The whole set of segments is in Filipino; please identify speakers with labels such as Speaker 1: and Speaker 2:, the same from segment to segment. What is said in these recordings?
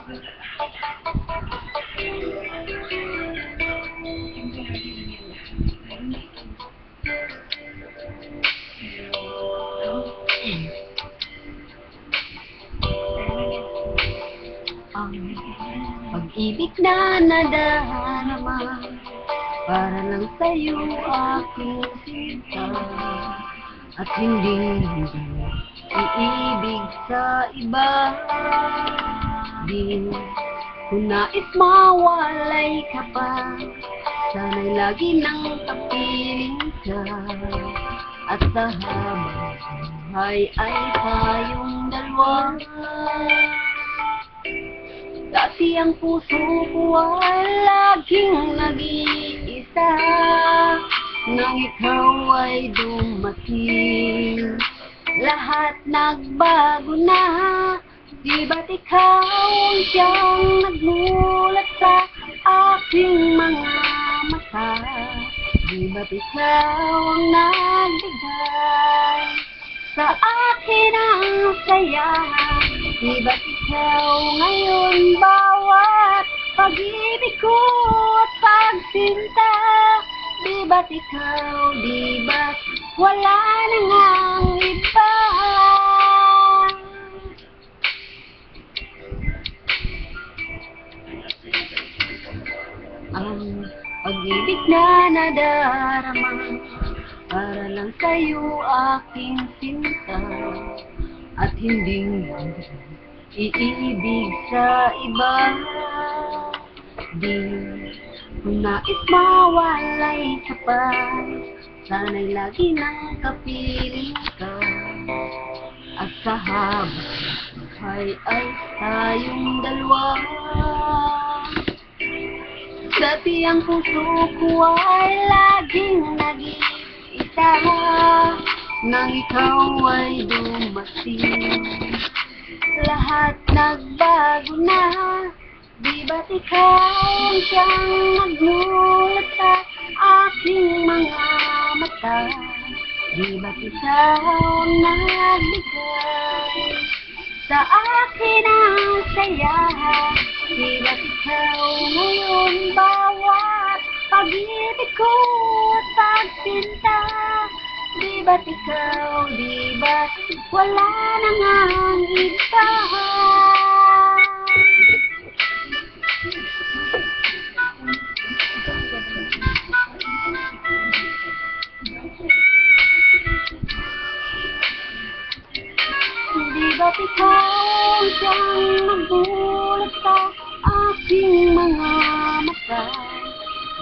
Speaker 1: Ang pag-ibig na nadarama para lang sa'yo aking sinta, at hindi iibig sa iba. Di ko nais mawalay ka pa, sana'y lagi nang kapiling ka, at sa habang buhay ay tayong dalawa. Dati ang puso ko ay laging nag-iisa, nang ikaw ay dumating, lahat nagbago na. Di ba't ikaw ang siyang nagmulat sa aking mga mata? Di ba't ikaw ang nagbigay sa akin ang saya? Di ba't ikaw ngayon bawat pag-ibig ko at pagsinta? Di ba't ikaw, di ba't wala na ngang iba? Ang pag-ibig na nadarama para lang sa'yo aking sinta, at hindi iibig sa iba. Di ko nais mawalay ka pa, sana'y lagi nang kapiling ka, at sa habang buhay ay tayong dalawa. Dati ang puso ko ay laging nag-iisa, nang ikaw ay dumating, lahat nagbago na. Di ba't ikaw ang siyang nagmulat sa aking mga mata? Di ba't ikaw ang nagbigay sa akin ang saya? Di ba't ikaw ngayon bawat pag-ibig ko at pagsinta? Di ba't ikaw, di ba't wala na ngang iba? Di ba't ikaw siyang magulat sa aking mga mata?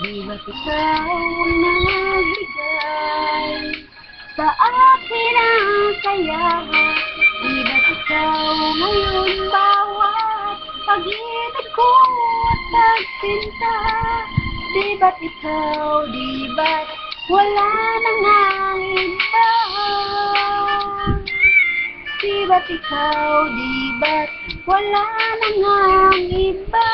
Speaker 1: Di ba't ikaw nagbigay sa akin ang saya? Di ba't ikaw ngayon bawat pag-ibig ko at pagsinta? Di ba't ikaw, di ba't wala na ngang iba? Di ba't ikaw, di ba't wala na ngang iba?